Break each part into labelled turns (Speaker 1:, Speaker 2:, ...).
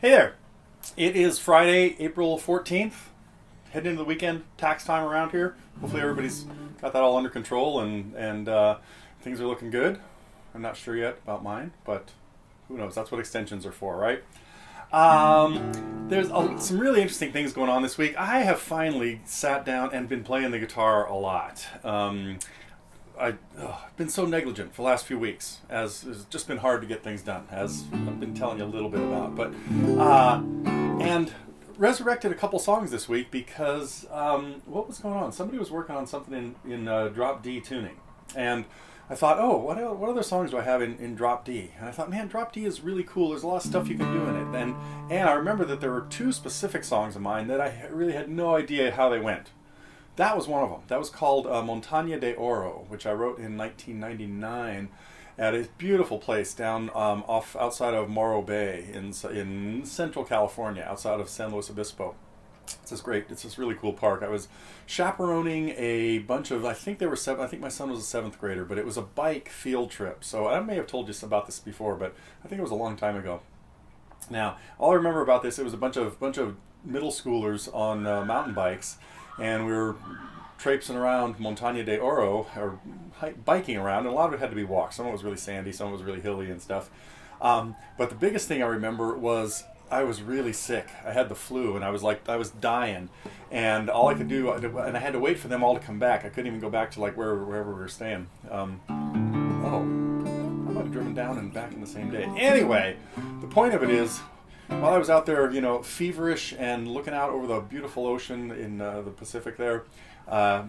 Speaker 1: Hey there. It is Friday, April 14th. Heading into the weekend, tax time around here. Hopefully everybody's got that all under control and things are looking good. I'm not sure yet about mine, but who knows? That's what extensions are for, right? There's some really interesting things going on this week. I have finally sat down and been playing the guitar a lot. I've been so negligent for the last few weeks, as it's just been hard to get things done, as I've been telling you a little bit about. But and resurrected a couple songs this week because what was going on? Somebody was working on something in drop D tuning, and I thought, oh, what other songs do I have in drop D? And I thought, man, drop D is really cool. There's a lot of stuff you can do in it, and I remember that there were two specific songs of mine that I really had no idea how they went. That was one of them. That was called Montaña de Oro, which I wrote in 1999 at a beautiful place down outside of Morro Bay in Central California, outside of San Luis Obispo. It's this really cool park. I was chaperoning a bunch of, I think my son was a 7th grader, but it was a bike field trip. So I may have told you about this before, but I think it was a long time ago. Now, all I remember about this, it was a bunch of middle schoolers on mountain bikes, and we were traipsing around Montaña de Oro, or biking around, and a lot of it had to be walked. Some of it was really sandy, some of it was really hilly and stuff. But the biggest thing I remember was I was really sick. I had the flu, and I was dying, and all I could do, and I had to wait for them all to come back. I couldn't even go back to wherever we were staying. I might have driven down and back in the same day. Anyway, the point of it is, while I was out there, feverish and looking out over the beautiful ocean in the Pacific there,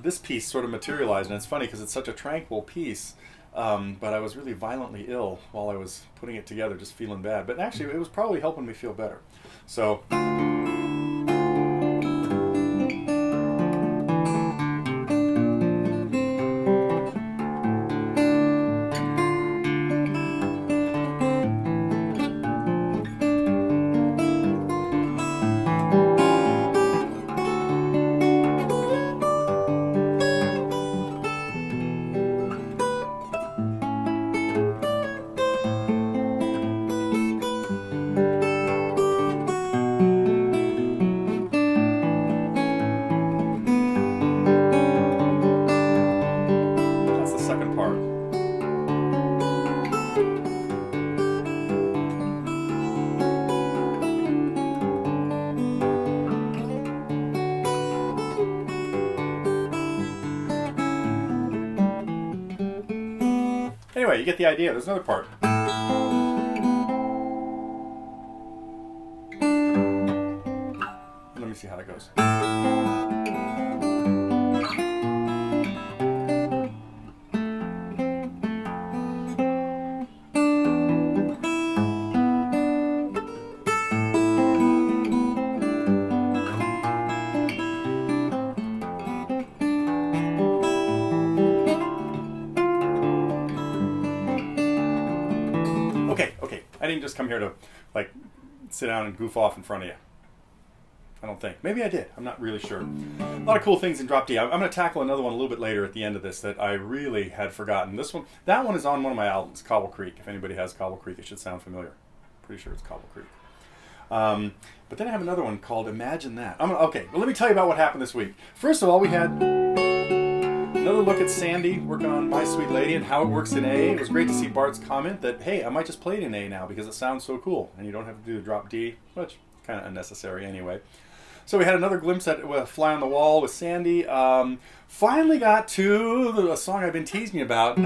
Speaker 1: this piece sort of materialized. And it's funny because it's such a tranquil piece, but I was really violently ill while I was putting it together, just feeling bad. But actually, it was probably helping me feel better. So... Anyway, you get the idea. There's another part. Let me see how that goes. Okay. I didn't just come here to sit down and goof off in front of you. I don't think. Maybe I did. I'm not really sure. A lot of cool things in drop D. I'm going to tackle another one a little bit later at the end of this that I really had forgotten. That one is on one of my albums, Cobble Creek. If anybody has Cobble Creek, it should sound familiar. Pretty sure it's Cobble Creek. But then I have another one called Imagine That. Okay, well, let me tell you about what happened this week. First of all, we had another look at Sandy working on My Sweet Lady and how it works in A. It was great to see Bart's comment that, hey, I might just play it in A now because it sounds so cool. And you don't have to do the drop D, which kind of unnecessary anyway. So we had another glimpse at Fly on the Wall with Sandy. Finally got to a song I've been teasing you about.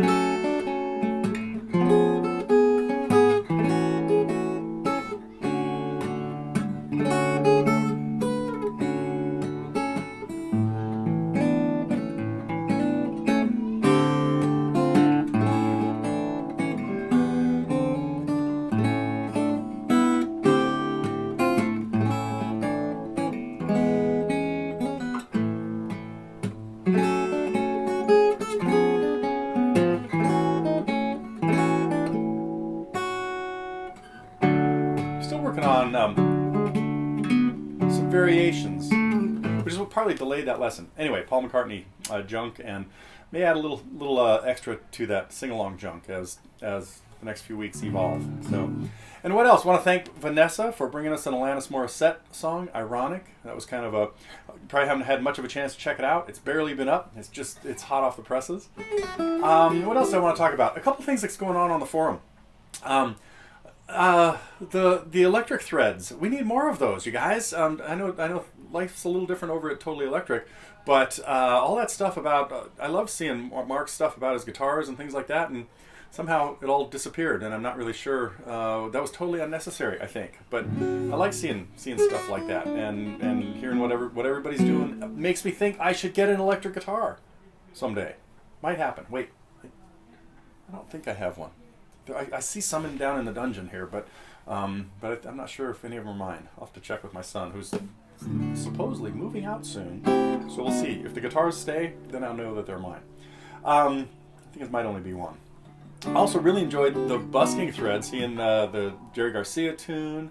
Speaker 1: On some variations, which is what partly delayed that lesson. Anyway, Paul McCartney junk, and may add a little extra to that sing-along junk as the next few weeks evolve. So, and what else? I want to thank Vanessa for bringing us an Alanis Morissette song, Ironic. That was kind of a, probably haven't had much of a chance to check it out. It's barely been up. It's hot off the presses. What else do I want to talk about? A couple things that's going on the forum. The electric threads. We need more of those, you guys. I know life's a little different over at Totally Electric, but all that stuff about I love seeing Mark's stuff about his guitars and things like that, and somehow it all disappeared, and I'm not really sure. That was totally unnecessary, I think. But I like seeing stuff like that, and hearing what everybody's doing. It makes me think I should get an electric guitar someday. Might happen. Wait, I don't think I have one. I see some down in the dungeon here, but I'm not sure if any of them are mine. I'll have to check with my son, who's supposedly moving out soon. So we'll see. If the guitars stay, then I'll know that they're mine. I think it might only be one. I also really enjoyed the busking thread, seeing the Jerry Garcia tune,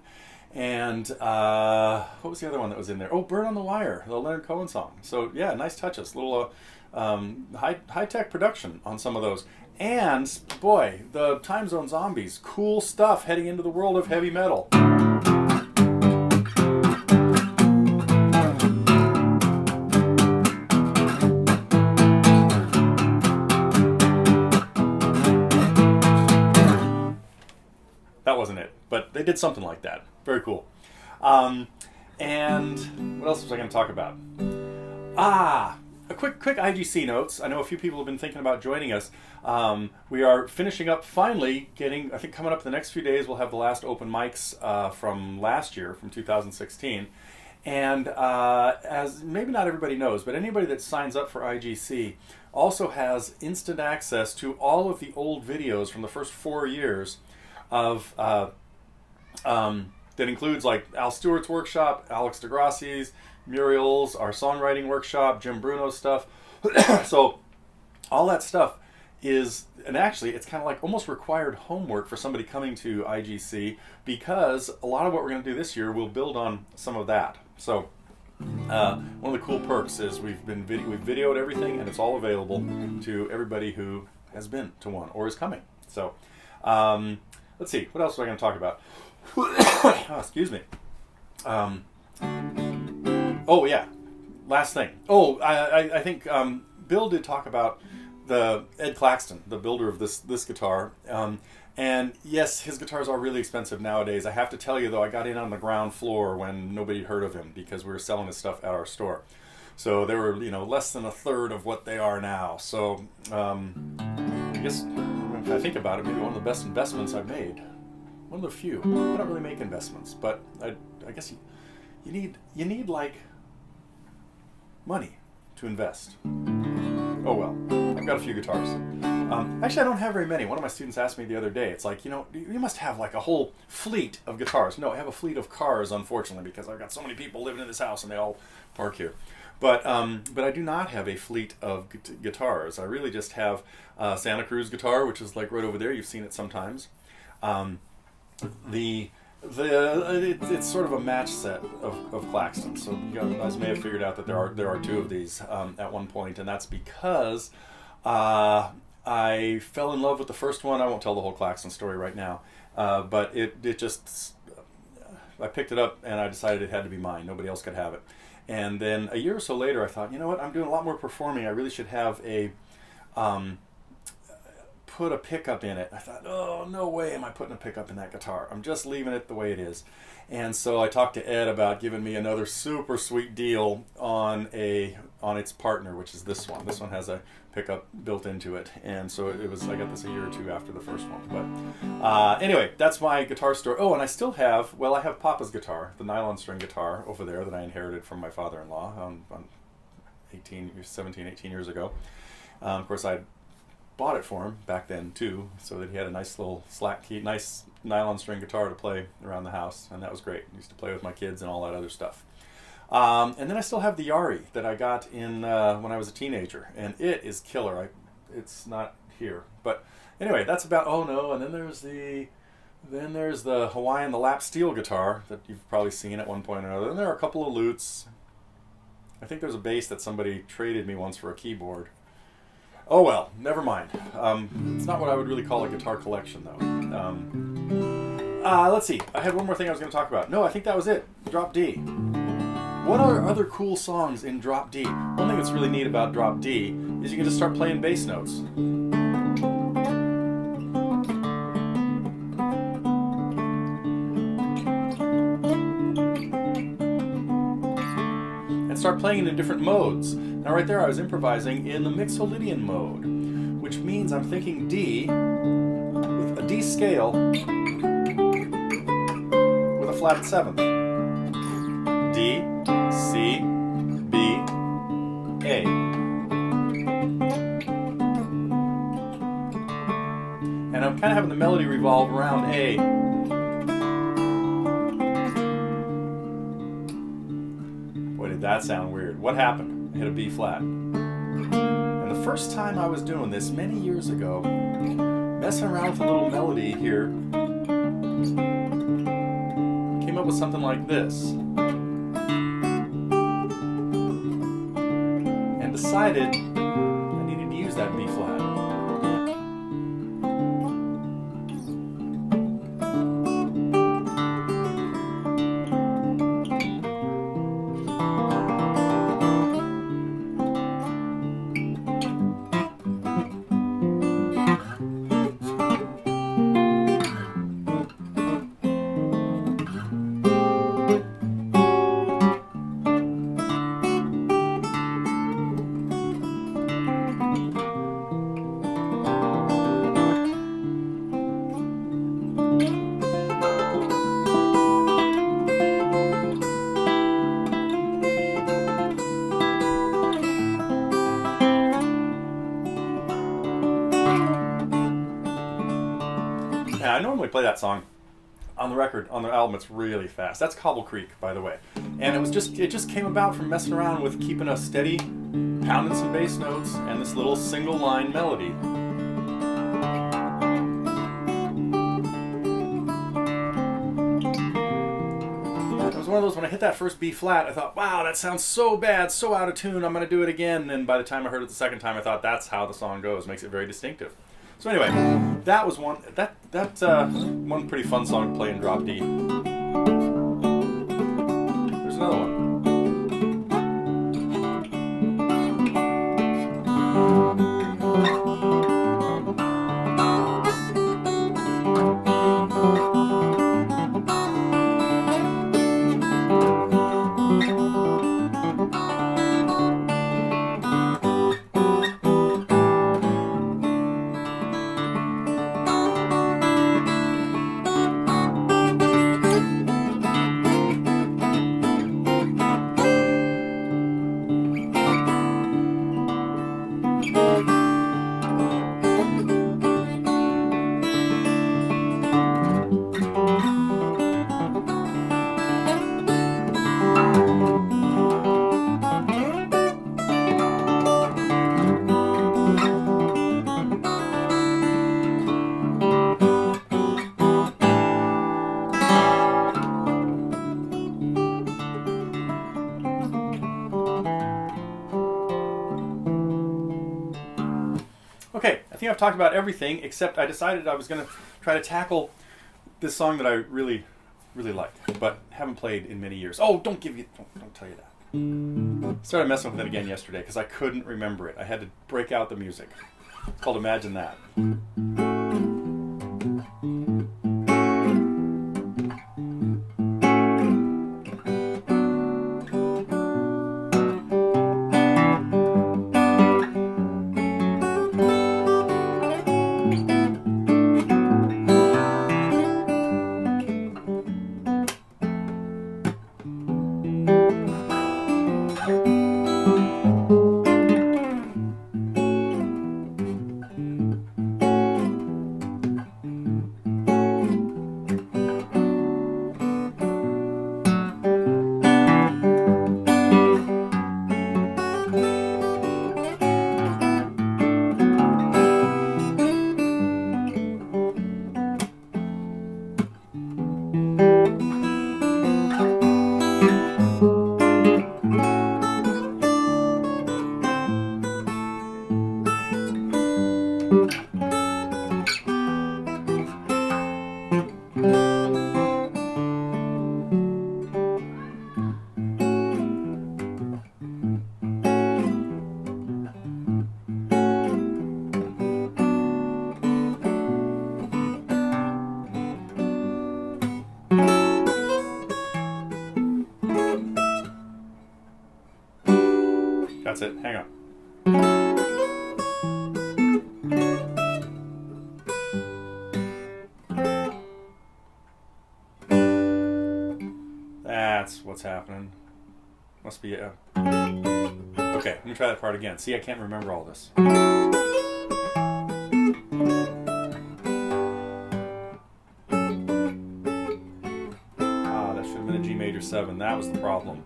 Speaker 1: and what was the other one that was in there? Oh, Bird on the Wire, the Leonard Cohen song. So yeah, nice touches. Little high-tech production on some of those. And, boy, the Time Zone Zombies, cool stuff heading into the world of heavy metal. That wasn't it, but they did something like that. Very cool. And what else was I going to talk about? A quick IGC notes. I know a few people have been thinking about joining us. We are finishing up, finally getting, I think coming up the next few days, we'll have the last open mics from last year, from 2016. And as maybe not everybody knows, but anybody that signs up for IGC also has instant access to all of the old videos from the first 4 years of, that includes like Al Stewart's workshop, Alex DeGrassi's, Muriel's, our songwriting workshop, Jim Bruno's stuff. So all that stuff is, and actually it's kind of like almost required homework for somebody coming to IGC, because a lot of what we're going to do this year will build on some of that. So one of the cool perks is we've videoed everything, and it's all available to everybody who has been to one or is coming. So let's see, what else are I going to talk about? Oh, excuse me. Oh yeah, last thing. Oh, I think Bill did talk about the Ed Claxton, the builder of this guitar. And yes, his guitars are really expensive nowadays. I have to tell you though, I got in on the ground floor when nobody heard of him because we were selling his stuff at our store. So they were, less than a third of what they are now. So I guess if I think about it, maybe one of the best investments I've made. One of the few. I don't really make investments, but I guess you need like money to invest. Oh well, I've got a few guitars. Actually, I don't have very many. One of my students asked me the other day, it's like, you must have like a whole fleet of guitars. No, I have a fleet of cars, unfortunately, because I've got so many people living in this house and they all park here. But I do not have a fleet of guitars. I really just have Santa Cruz guitar, which is like right over there. You've seen it sometimes. It's sort of a match set of Claxton. So you guys may have figured out that there are two of these at one point, and that's because I fell in love with the first one. I won't tell the whole Claxton story right now, but it just, I picked it up and I decided it had to be mine. Nobody else could have it. And then a year or so later, I thought, you know what? I'm doing a lot more performing. I really should have put a pickup in it. I thought, oh, no way am I putting a pickup in that guitar. I'm just leaving it the way it is. And so I talked to Ed about giving me another super sweet deal on its partner, which is this one. This one has a pickup built into it. And so I got this a year or two after the first one. But anyway, that's my guitar story. Oh, and I still have, I have Papa's guitar, the nylon string guitar over there that I inherited from my father-in-law on 17, 18 years ago. Of course, I bought it for him back then too, so that he had a nice little slack key, nice nylon string guitar to play around the house, and that was great. I used to play with my kids and all that other stuff. And then I still have the Yari that I got in when I was a teenager, and it is killer. It's not here, but anyway, that's about. Oh no, and then there's the Hawaiian, the lap steel guitar that you've probably seen at one point or another. Then there are a couple of lutes. I think there's a bass that somebody traded me once for a keyboard. Oh well, never mind. It's not what I would really call a guitar collection, though. Let's see. I had one more thing I was going to talk about. No, I think that was it. Drop D. What are other cool songs in drop D? One thing that's really neat about drop D is you can just start playing bass notes. And start playing in different modes. Now right there I was improvising in the Mixolydian mode, which means I'm thinking D with a D scale with a flat seventh. D, C, B, A. And I'm kind of having the melody revolve around A. Boy, did that sound weird. What happened? I hit a B flat. And the first time I was doing this many years ago, messing around with a little melody here, came up with something like this. Decided I needed to use that B flat. I normally play that song on the record, on the album. It's really fast. That's Cobble Creek, by the way. And it just came about from messing around with keeping a steady, pounding some bass notes, and this little single line melody. It was one of those, when I hit that first B flat, I thought, wow, that sounds so bad, so out of tune, I'm going to do it again. And by the time I heard it the second time, I thought, that's how the song goes. Makes it very distinctive. So anyway, that was one pretty fun song to play in drop D. There's another one. Okay, I think I've talked about everything, except I decided I was going to try to tackle this song that I really, really like, but haven't played in many years. Oh, don't tell you that. Started messing with it again yesterday because I couldn't remember it. I had to break out the music. It's called Imagine That. That's it. Hang on. That's what's happening. Must be a... Okay, let me try that part again. See, I can't remember all this. Ah, that should have been a G major 7. That was the problem.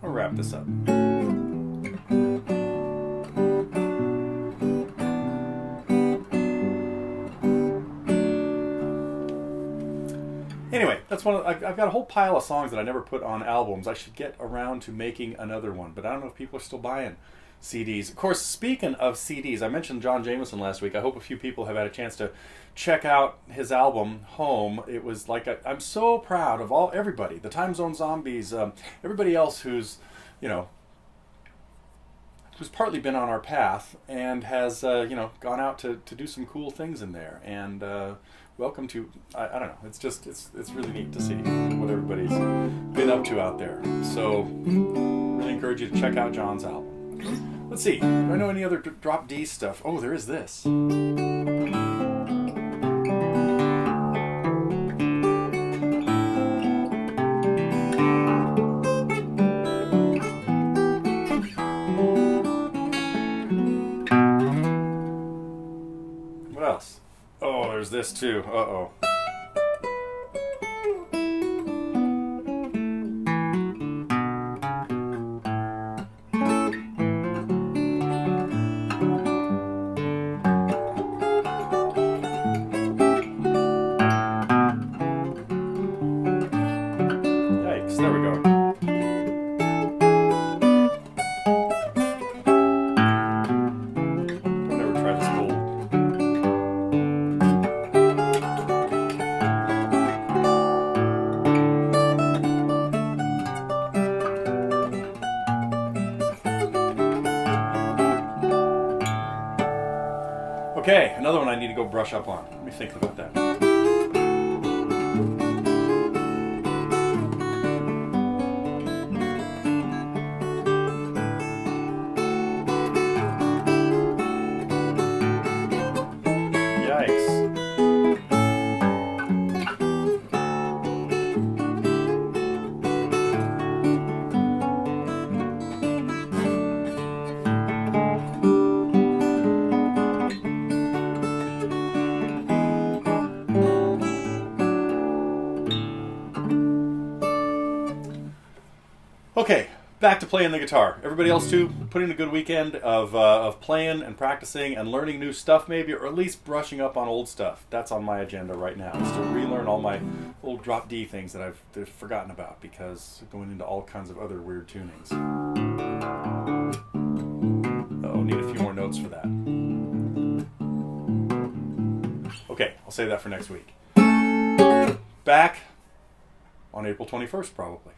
Speaker 1: I'll wrap this up. Anyway, that's one. I've got a whole pile of songs that I never put on albums. I should get around to making another one, but I don't know if people are still buying CDs. Of course, speaking of CDs, I mentioned John Jameson last week. I hope a few people have had a chance to check out his album Home. It was like I'm so proud of everybody, the Time Zone Zombies, everybody else who's partly been on our path and has gone out to do some cool things in there. And welcome to I don't know. It's really neat to see what everybody's been up to out there. So really encourage you to check out John's album. Let's see. Do I know any other drop D stuff? Oh, there is this. What else? Oh, there's this too. Uh-oh. Yikes, there we go. Don't ever try this cold. Okay, another one I need to go brush up on. Let me think about that. Yikes. Okay, back to playing the guitar. Everybody else too, put in a good weekend of playing and practicing and learning new stuff maybe, or at least brushing up on old stuff. That's on my agenda right now, is to relearn all my old drop D things that I've forgotten about because going into all kinds of other weird tunings. Oh, need a few more notes for that. Okay, I'll save that for next week. Back on April 21st probably.